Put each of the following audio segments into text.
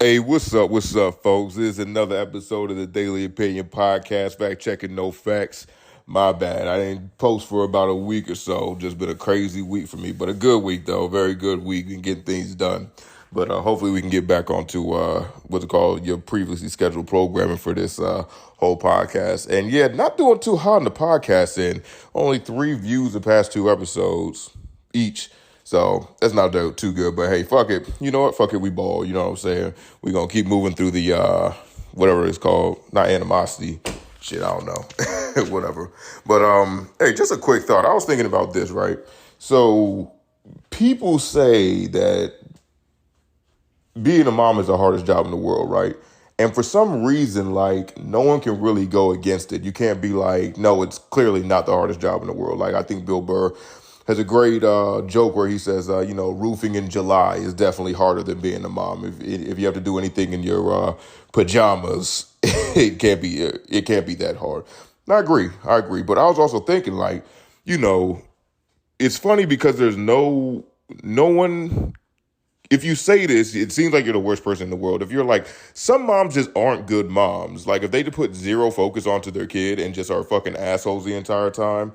Hey, what's up, folks? This is another episode of the Daily Opinion Podcast. Fact checking, no facts. My bad. I didn't post for about a week or so. Just been a crazy week for me, but a good week though. Very good week and getting things done. But hopefully we can get back onto what's it called, your previously scheduled programming for this whole podcast. And yeah, not doing too hot in the podcast end. Only 3 views the past 2 episodes each. So that's not too good, but hey, fuck it. You know what? Fuck it, we ball. You know what I'm saying? We're going to keep moving through the, whatever it's called, not animosity. Shit, I don't know. Whatever. But, hey, just a quick thought. I was thinking about this, right? So people say that being a mom is the hardest job in the world, right? And for some reason, like, no one can really go against it. You can't be like, no, it's clearly not the hardest job in the world. Like, I think Bill Burr has a great joke where he says, roofing in July is definitely harder than being a mom. If you have to do anything in your pajamas, it can't be that hard. And I agree. But I was also thinking, like, it's funny because there's no one. If you say this, it seems like you're the worst person in the world. If you're like, some moms just aren't good moms. Like, if they just put zero focus onto their kid and just are fucking assholes the entire time,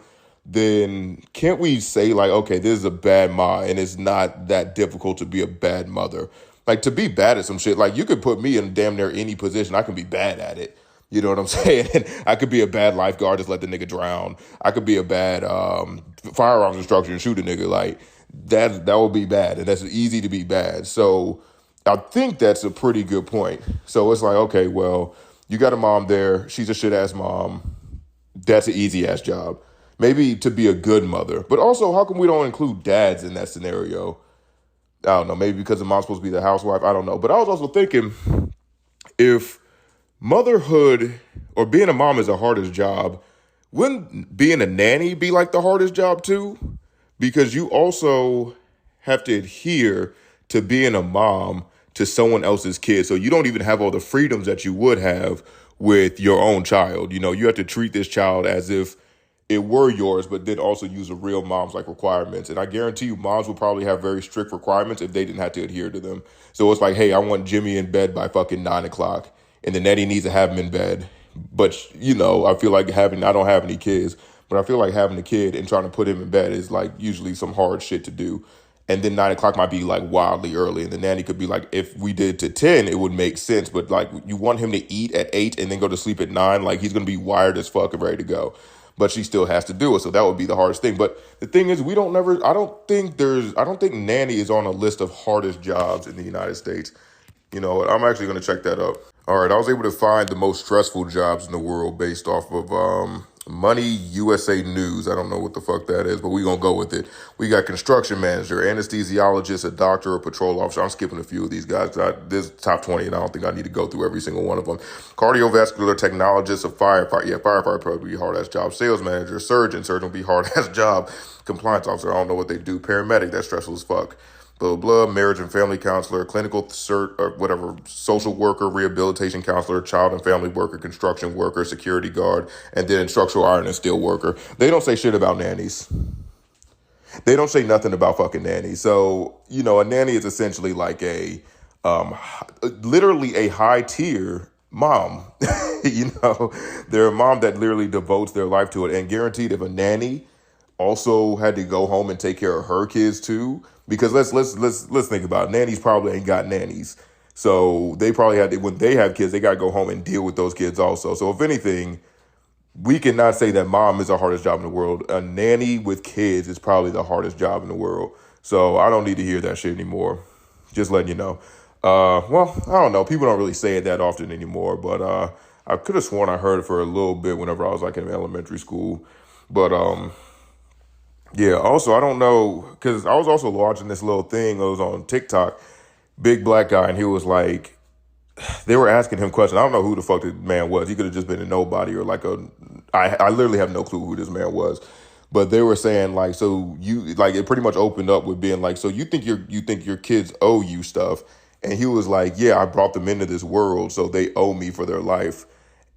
then can't we say, like, okay, this is a bad mom and it's not that difficult to be a bad mother? Like, to be bad at some shit, like, you could put me in damn near any position. I can be bad at it. You know what I'm saying? I could be a bad lifeguard, just let the nigga drown. I could be a bad firearms instructor and shoot a nigga. Like, that would be bad, and that's easy to be bad. So I think that's a pretty good point. So it's like, okay, well, you got a mom there. She's a shit-ass mom. That's an easy-ass job. Maybe to be a good mother. But also, how come we don't include dads in that scenario? I don't know. Maybe because the mom's supposed to be the housewife. I don't know. But I was also thinking, if motherhood or being a mom is the hardest job, wouldn't being a nanny be like the hardest job too? Because you also have to adhere to being a mom to someone else's kid. So you don't even have all the freedoms that you would have with your own child. You have to treat this child as if it were yours, but then also use a real mom's like requirements. And I guarantee you moms will probably have very strict requirements if they didn't have to adhere to them. So it's like, hey, I want Jimmy in bed by fucking 9:00 and the nanny needs to have him in bed. But, I feel like I don't have any kids, but I feel like having a kid and trying to put him in bed is like usually some hard shit to do. And then 9:00 might be like wildly early. And the nanny could be like, if we did to 10, it would make sense. But like, you want him to eat at 8 and then go to sleep at 9. Like, he's going to be wired as fuck and ready to go. But she still has to do it. So that would be the hardest thing. But the thing is, I don't think nanny is on a list of hardest jobs in the United States. You know what? I'm actually going to check that up. All right. I was able to find the most stressful jobs in the world based off of Money USA News. I don't know what the fuck that is, but we're going to go with it. We got construction manager, anesthesiologist, a doctor, a patrol officer. I'm skipping a few of these guys. This top 20, and I don't think I need to go through every single one of them. Cardiovascular technologist, a firefighter. Yeah, firefighter probably be a hard-ass job. Sales manager, surgeon will be hard-ass job. Compliance officer, I don't know what they do. Paramedic, that's stressful as fuck. Blah, blah, blah, marriage and family counselor, clinical or whatever, social worker, rehabilitation counselor, child and family worker, construction worker, security guard, and then structural iron and steel worker. They don't say shit about nannies. They don't say nothing about fucking nannies. So, a nanny is essentially like literally a high tier mom. They're a mom that literally devotes their life to it. And guaranteed, if a nanny also had to go home and take care of her kids too, because let's think about it. Nannies probably ain't got nannies. So they probably when they have kids, they got to go home and deal with those kids also. So if anything, we cannot say that mom is the hardest job in the world. A nanny with kids is probably the hardest job in the world. So I don't need to hear that shit anymore. Just letting you know. Well, I don't know. People don't really say it that often anymore, but I could have sworn I heard it for a little bit whenever I was like in elementary school. But yeah, also, I don't know, because I was also watching this little thing. It was on TikTok, big black guy, and he was like, they were asking him questions. I don't know who the fuck the man was. He could have just been a nobody or like I literally have no clue who this man was. But they were saying like, so you, like, it pretty much opened up with being like, so you think your kids owe you stuff? And he was like, yeah, I brought them into this world, so they owe me for their life.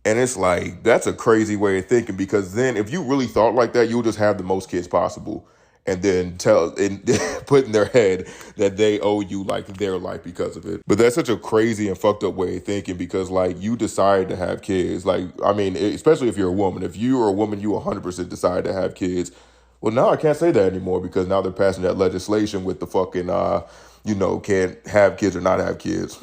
And it's like, that's a crazy way of thinking, because then if you really thought like that, you'll just have the most kids possible. and then tell and put in their head that they owe you like their life because of it. But that's such a crazy and fucked up way of thinking, because like you decide to have kids. Like, I mean, especially if you're a woman. If you are a woman, you 100% decide to have kids. Well, now I can't say that anymore, because now they're passing that legislation with the fucking, can't have kids or not have kids.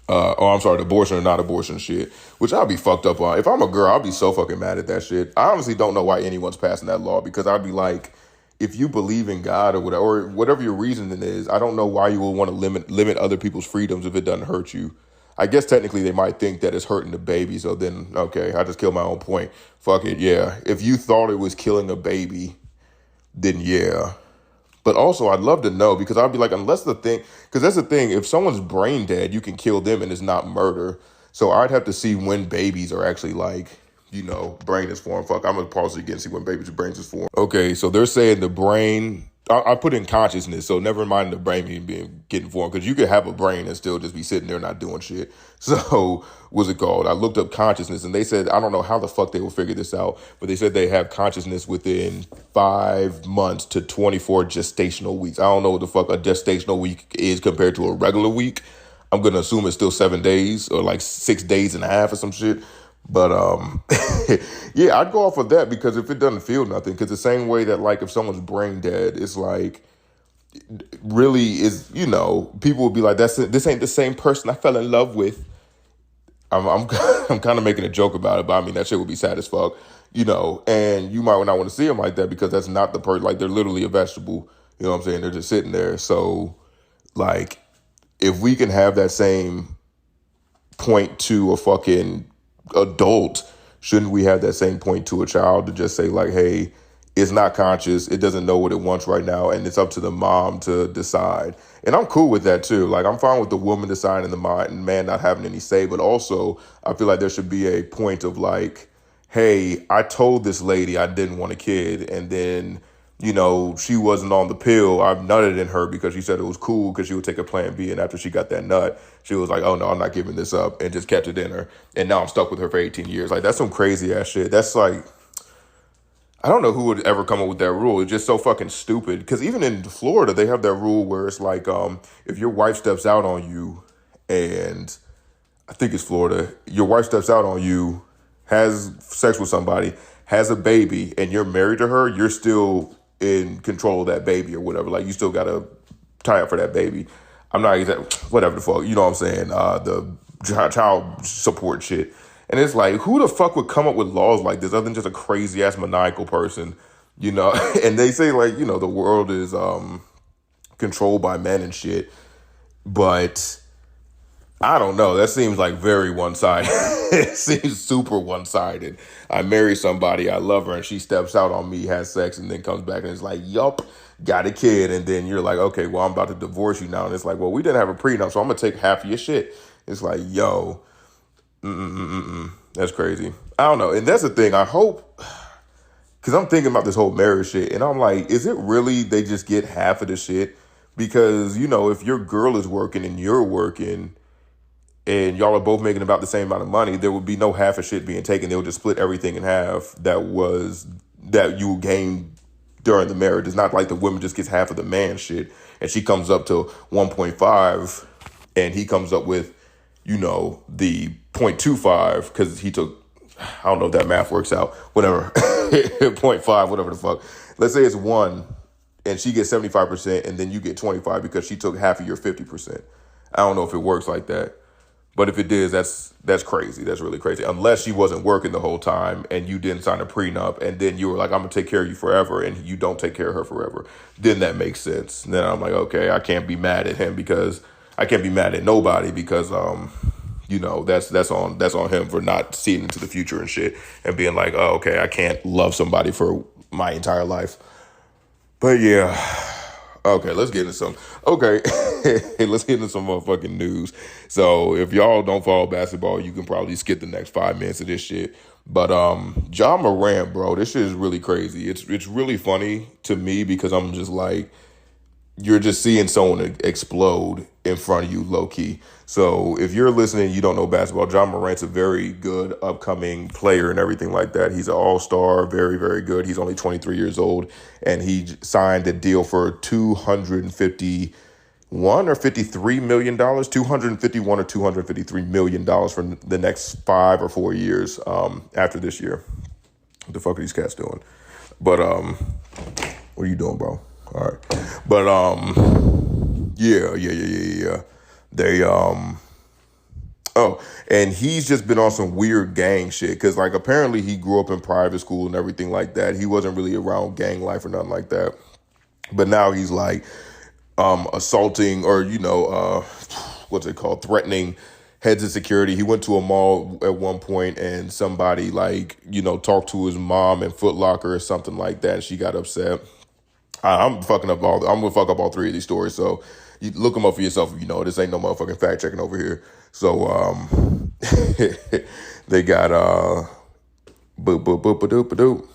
I'm sorry, the abortion or not abortion shit, which I'll be fucked up on. If I'm a girl, I'll be so fucking mad at that shit. I honestly don't know why anyone's passing that law, because I'd be like, if you believe in God or whatever your reasoning is, I don't know why you would want to limit other people's freedoms if it doesn't hurt you. I guess technically they might think that it's hurting the baby, so then, okay, I just killed my own point. Fuck it, yeah. If you thought it was killing a baby, then yeah. But also, I'd love to know, because I'd be like, unless the thing, because that's the thing, if someone's brain dead, you can kill them and it's not murder. So I'd have to see when babies are actually like, brain is formed. Fuck, I'm going to pause it again and see when babies' brains is formed. Okay, so they're saying the brain, I put in consciousness, so never mind the brain getting formed, because you could have a brain and still just be sitting there not doing shit. So, what's it called? I looked up consciousness, and they said, I don't know how the fuck they will figure this out, but they said they have consciousness within 5 months to 24 gestational weeks. I don't know what the fuck a gestational week is compared to a regular week. I'm going to assume it's still 7 days or like 6 days and a half or some shit. But yeah, I'd go off of that, because if it doesn't feel nothing, because the same way that like if someone's brain dead, it's like really is, people would be like, this ain't the same person I fell in love with. I'm I'm kind of making a joke about it, but I mean that shit would be sad as fuck, and you might not want to see them like that, because that's not the person. Like, they're literally a vegetable, you know what I'm saying? They're just sitting there. So like, if we can have that same point to a fucking adult, shouldn't we have that same point to a child, to just say like, hey, it's not conscious, it doesn't know what it wants right now, and it's up to the mom to decide. And I'm cool with that too. Like, I'm fine with the woman deciding, the man not having any say, but also I feel like there should be a point of like, hey, I told this lady I didn't want a kid, and then she wasn't on the pill. I nutted in her because she said it was cool because she would take a plan B. And after she got that nut, she was like, oh no, I'm not giving this up, and just kept it in her. And now I'm stuck with her for 18 years. Like, that's some crazy ass shit. That's like, I don't know who would ever come up with that rule. It's just so fucking stupid. Because even in Florida, they have that rule where it's like, if your wife steps out on you, and I think it's Florida, your wife steps out on you, has sex with somebody, has a baby, and you're married to her, you're still in control of that baby or whatever. Like, you still gotta tie up for that baby. I'm not whatever the fuck, you know what I'm saying? The child support shit. And it's like, who the fuck would come up with laws like this other than just a crazy ass maniacal person, And they say like, the world is controlled by men and shit, but I don't know. That seems like very one-sided. It seems super one-sided. I marry somebody, I love her, and she steps out on me, has sex, and then comes back and is like, yup, got a kid. And then you're like, okay, well, I'm about to divorce you now. And it's like, well, we didn't have a prenup, so I'm going to take half of your shit. It's like, yo, that's crazy. I don't know. And that's the thing. I hope, because I'm thinking about this whole marriage shit, and I'm like, is it really they just get half of the shit? Because, if your girl is working and you're working, and y'all are both making about the same amount of money, there would be no half of shit being taken. They would just split everything in half that you gained during the marriage. It's not like the woman just gets half of the man shit, and she comes up to 1.5, and he comes up with, the 0.25, because he took, I don't know if that math works out, whatever, 0.5, whatever the fuck. Let's say it's 1, and she gets 75%, and then you get 25 because she took half of your 50%. I don't know if it works like that. But if it did, that's crazy. That's really crazy. Unless she wasn't working the whole time and you didn't sign a prenup, and then you were like, I'm going to take care of you forever, and you don't take care of her forever. Then that makes sense. And then I'm like, okay, I can't be mad at him, because I can't be mad at nobody, because that's on him for not seeing into the future and shit, and being like, oh, okay, I can't love somebody for my entire life. But yeah. Okay, let's get into some. Okay, let's get into some motherfucking news. So if y'all don't follow basketball, you can probably skip the next 5 minutes of this shit. But Ja Morant, bro, this shit is really crazy. It's really funny to me, because I'm just like, you're just seeing someone explode in front of you, low key. So if you're listening, you don't know basketball. Ja Morant's a very good upcoming player and everything like that. He's an all-star, very, very good. He's only 23 years old, and he signed a deal for $251 or $53 million, $251 or $253 million for the next 5 or 4 years after this year. What the fuck are these cats doing? But what are you doing, bro? All right. But yeah. They oh, and he's just been on some weird gang shit because like apparently he grew up in private school and everything like that. He wasn't really around gang life or nothing like that. But now he's like assaulting or what's it called, threatening heads of security. He went to a mall at one point and somebody talked to his mom in Foot Locker or something like that, and she got upset. I'm gonna fuck up all three of these stories, so you look them up for yourself if you know. This ain't no motherfucking fact checking over here. So they got boop boop boop boop boop boop.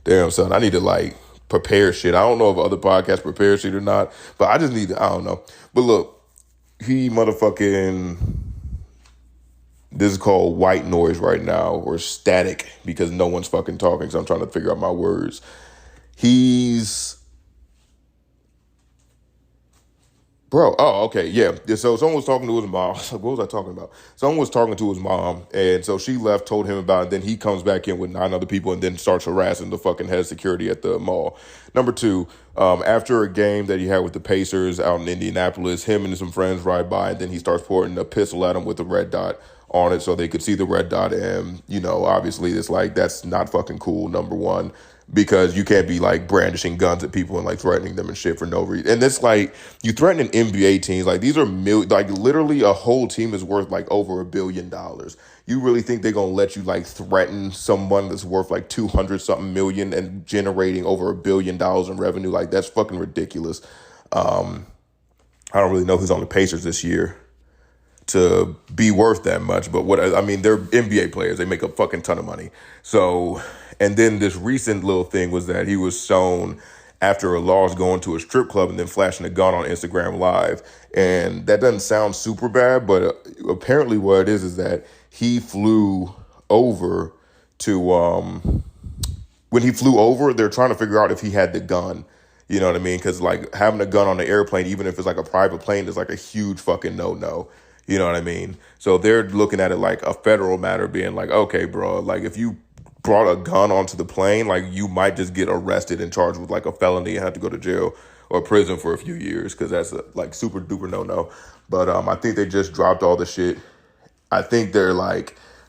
Damn, son, I need to prepare shit. I don't know if other podcasts prepare shit or not, but I just need to, I don't know. But look, he motherfucking, this is called white noise right now, or static, because no one's fucking talking, so I'm trying to figure out my words. Okay, yeah. So someone was talking to his mom. What was I talking about? Someone was talking to his mom, and so she left, told him about it, then he comes back in with 9 other people and then starts harassing the fucking head of security at the mall. Number 2, after a game that he had with the Pacers out in Indianapolis, him and some friends ride by, and then he starts pointing a pistol at him with a red dot on it so they could see the red dot, and, obviously it's that's not fucking cool, number 1. Because you can't be brandishing guns at people and threatening them and shit for no reason. And it's you threatening NBA teams. These are literally a whole team is worth over $1 billion. You really think they're gonna let you threaten someone that's worth 200 something million and generating over $1 billion in revenue? That's fucking ridiculous. I don't really know who's on the Pacers this year to be worth that much, but they're NBA players. They make a fucking ton of money. So, and then this recent little thing was that he was shown after a loss going to a strip club and then flashing a gun on Instagram Live. And that doesn't sound super bad, but apparently what it is that he flew over to, when he flew over, they're trying to figure out if he had the gun. You know what I mean? Because having a gun on the airplane, even if it's a private plane, is a huge fucking no-no. You know what I mean? So they're looking at it like a federal matter, being okay, bro, if you brought a gun onto the plane, you might just get arrested and charged with a felony and have to go to jail or prison for a few years, because that's a super duper no-no. But I think they just dropped all the shit. I think they're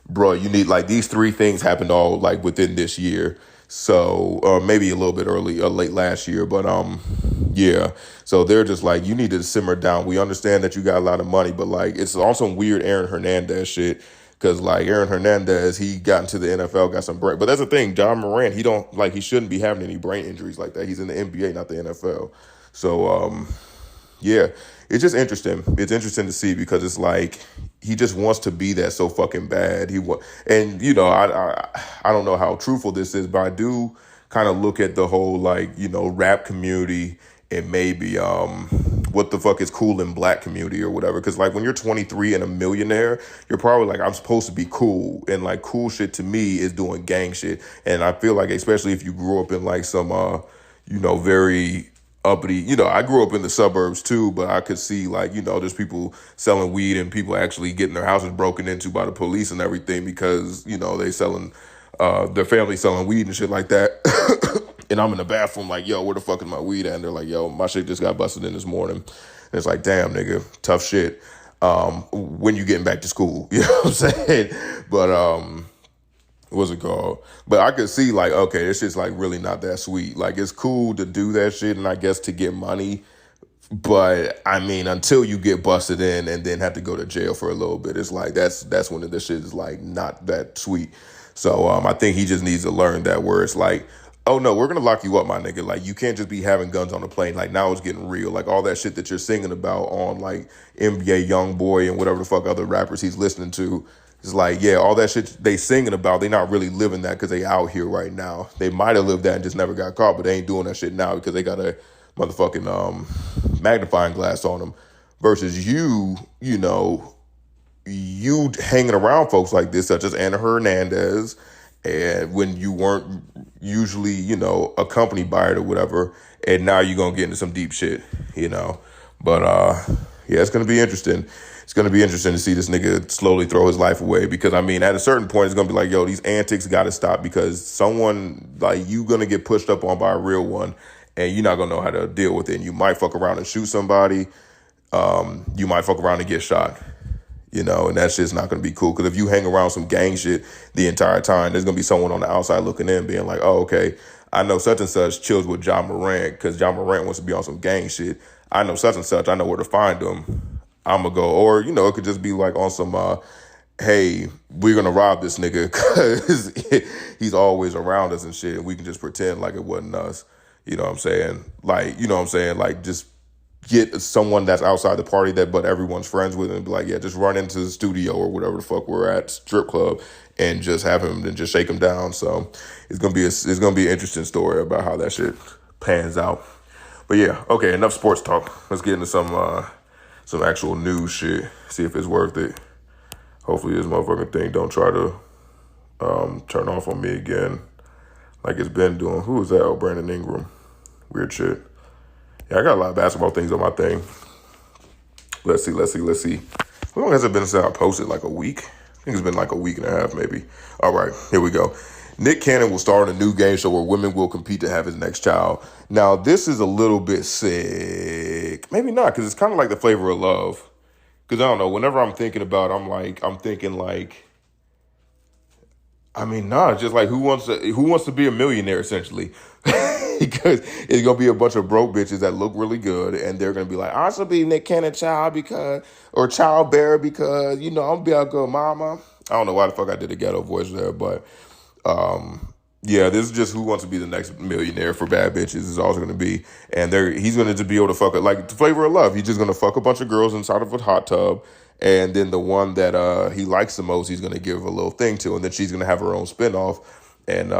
bro, you need these 3 things happened all within this year. So maybe a little bit early or late last year, but yeah. So they're just you need to simmer down. We understand that you got a lot of money, but it's also weird Aaron Hernandez shit, because Aaron Hernandez, he got into the NFL, got some brain. But that's the thing, Ja Morant, he don't he shouldn't be having any brain injuries like that. He's in the NBA, not the NFL. So yeah, it's just interesting. It's interesting to see, because it's he just wants to be that so fucking bad. And I don't know how truthful this is, but I do kind of look at the whole rap community and maybe what the fuck is cool in black community or whatever. Because when you're 23 and a millionaire, you're probably I'm supposed to be cool, and cool shit to me is doing gang shit. And I feel especially if you grew up in some very uppity, I grew up in the suburbs too, but I could see there's people selling weed and people actually getting their houses broken into by the police and everything because they selling their family selling weed and shit like that. And I'm in the bathroom yo, where the fuck is my weed at? And they're yo, my shit just got busted in this morning. And it's damn, nigga, tough shit. When you getting back to school, you know what I'm saying? But what's it called? But I could see okay, this shit's really not that sweet. It's cool to do that shit and I guess to get money, but until you get busted in and then have to go to jail for a little bit, it's that's when this shit is not that sweet. So I think he just needs to learn that, where it's oh no, we're gonna lock you up, my nigga. You can't just be having guns on the plane. Now it's getting real. All that shit that you're singing about on NBA YoungBoy and whatever the fuck other rappers he's listening to. It's yeah, all that shit they singing about, they not really living that because they out here right now. They might have lived that and just never got caught, but they ain't doing that shit now because they gotta motherfucking magnifying glass on them, versus you know, you hanging around folks like this, such as Anna Hernandez, and when you weren't usually, you know, accompanied by it or whatever, and now you're gonna get into some deep shit, you know. But yeah, it's gonna be interesting. It's gonna be interesting to see this nigga slowly throw his life away, because I mean, at a certain point, it's gonna be like, yo, these antics gotta stop, because someone like you gonna get pushed up on by a real one, and you're not gonna know how to deal with it. And you might fuck around and shoot somebody. You might fuck around and get shot. You know, and that shit's not going to be cool, because if you hang around some gang shit the entire time, there's going to be someone on the outside looking in being like, oh, okay, I know such and such chills with John Morant because John Morant wants to be on some gang shit. I know such and such. I know where to find them. I'm going to go. Or, you know, it could just be like on some, hey, we're going to rob this nigga because he's always around us and shit. And we can just pretend like it wasn't us. You know what I'm saying? Like, you know what I'm saying? Like, just get someone that's outside the party that but everyone's friends with, and be like, yeah, just run into the studio or whatever the fuck we're at, strip club, and just have him and just shake him down. So it's gonna be an interesting story about how that shit pans out. But yeah, okay, enough sports talk. Let's get into some actual news shit. See if it's worth it. Hopefully this motherfucking thing don't try to turn off on me again like it's been doing. Who is that? Oh, Brandon Ingram. Weird shit. Yeah, I got a lot of basketball things on my thing. Let's see. How long has it been since I posted? Like a week? I think it's been like a week and a half, maybe. All right, here we go. Nick Cannon will star in a new game show where women will compete to have his next child. Now, this is a little bit sick. Maybe not, because it's kind of like The Flavor of Love. Because I don't know, whenever I'm thinking about it, I'm thinking like, I mean, nah, just like who wants to be a millionaire, essentially. Because it's gonna be a bunch of broke bitches that look really good, and they're gonna be like, I should be Nick Cannon child or child bearer because, you know, I'm gonna be a good mama. I don't know why the fuck I did a ghetto voice there, but yeah, this is just who wants to be the next millionaire for bad bitches is all it's gonna be. And he's gonna just be able to fuck it like The Flavor of Love. He's just gonna fuck a bunch of girls inside of a hot tub. And then the one that he likes the most, he's going to give a little thing to. And then she's going to have her own spinoff. And,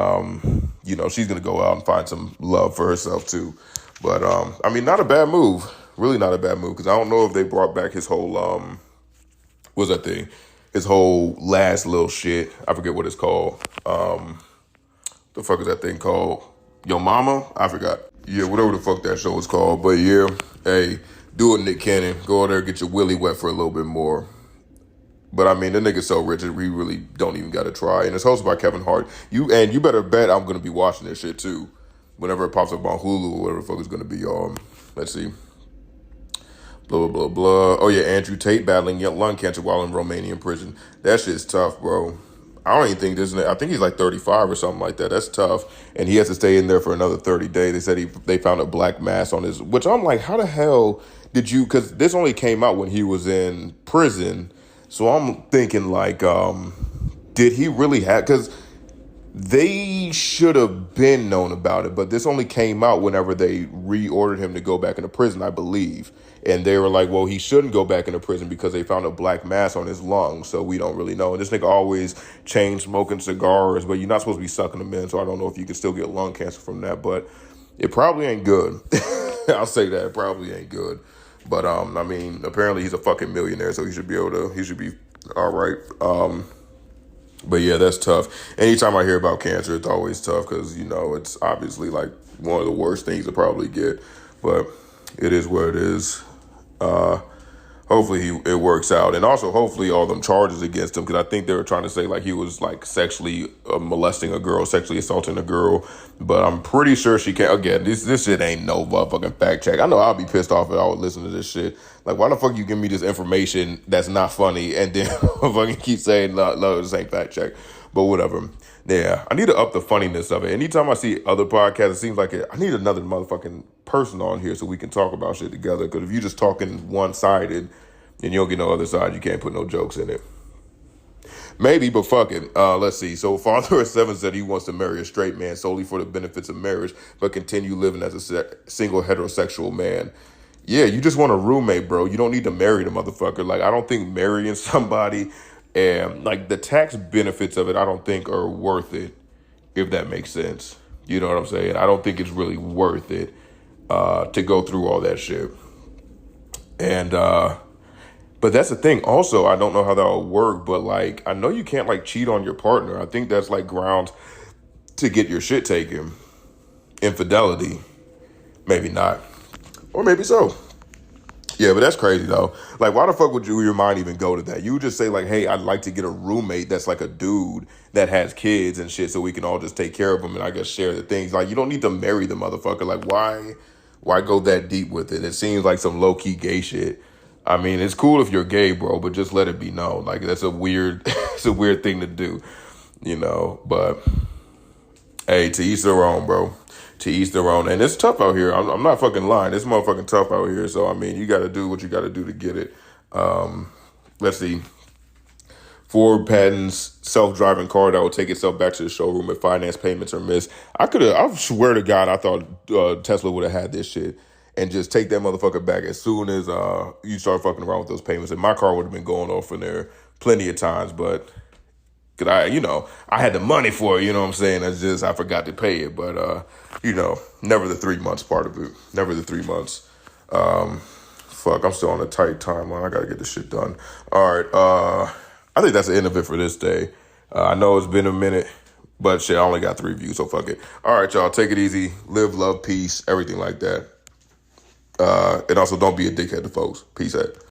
you know, she's going to go out and find some love for herself, too. But, I mean, not a bad move. Really not a bad move. Because I don't know if they brought back his whole, what's that thing? His whole last little shit. I forget what it's called. The fuck is that thing called? Yo Mama? I forgot. Yeah, whatever the fuck that show is called. But, yeah, hey, do it, Nick Cannon. Go out there and get your willy wet for a little bit more. But I mean, the nigga's so rich, we really don't even got to try. And it's hosted by Kevin Hart. You better bet I'm going to be watching this shit too. Whenever it pops up on Hulu or whatever the fuck it's going to be. Let's see. Blah, blah, blah, blah. Oh yeah, Andrew Tate battling lung cancer while in Romanian prison. That shit's tough, bro. I don't even think I think he's like 35 or something like that. That's tough. And he has to stay in there for another 30 days. They said they found a black mass on his, which I'm like, how the hell did you, because this only came out when he was in prison. So I'm thinking like, did he really have, because they should have been known about it, but this only came out whenever they reordered him to go back into prison, I believe. And they were like, well, he shouldn't go back into prison because they found a black mass on his lungs, so we don't really know. And this nigga always chain smoking cigars, but you're not supposed to be sucking them in, so I don't know if you can still get lung cancer from that, but it probably ain't good. I'll say that, it probably ain't good. But, I mean, apparently he's a fucking millionaire, so he should be all right. But yeah, that's tough. Anytime I hear about cancer, it's always tough because, you know, it's obviously like one of the worst things to probably get. But it is what it is. Hopefully it works out. And also, hopefully all them charges against him, because I think they were trying to say like he was like sexually molesting a girl, sexually assaulting a girl. But I'm pretty sure she can't. Again, this shit ain't no motherfucking fact check. I know I'll be pissed off if I would listen to this shit. Like, why the fuck you give me this information that's not funny and then fucking keep saying, no, this ain't fact check. But whatever. Yeah, I need to up the funniness of it. Anytime I see other podcasts, it seems like I need another motherfucking person on here so we can talk about shit together. Because if you're just talking one-sided and you don't get no other side, you can't put no jokes in it. Maybe, but fuck it. Let's see. So Father of Seven said he wants to marry a straight man solely for the benefits of marriage, but continue living as a single heterosexual man. Yeah, you just want a roommate, bro. You don't need to marry the motherfucker. Like, I don't think marrying somebody and like the tax benefits of it, I don't think are worth it, if that makes sense. You know what I'm saying? I don't think it's really worth it. to go through all that shit. And but that's the thing. Also, I don't know how that will work, but like I know you can't like cheat on your partner. I think that's like grounds to get your shit taken. Infidelity, maybe not, or maybe so. Yeah, but that's crazy though. Like, why the fuck would your mind even go to that? You would just say like, "Hey, I'd like to get a roommate that's like a dude that has kids and shit, so we can all just take care of them and I guess share the things." Like, you don't need to marry the motherfucker. Like, why go that deep with it? It seems like some low key gay shit. I mean, it's cool if you're gay, bro, but just let it be known. Like, that's a weird, it's a weird thing to do, you know. But hey, to each their own, bro. To each their own. And it's tough out here. I'm not fucking lying. It's motherfucking tough out here. So, I mean, you got to do what you got to do to get it. Let's see. Ford patents self-driving car that will take itself back to the showroom if finance payments are missed. I swear to God, I thought Tesla would have had this shit and just take that motherfucker back as soon as you start fucking around with those payments. And my car would have been going off in there plenty of times, but cause I had the money for it, you know what I'm saying? It's just, I forgot to pay it, but, never the 3 months part of it. Never the 3 months. Fuck, I'm still on a tight timeline. I gotta get this shit done. All right, I think that's the end of it for this day. I know it's been a minute, but shit, I only got 3 views, so fuck it. All right, y'all, take it easy. Live, love, peace, everything like that. And also, don't be a dickhead to folks. Peace out.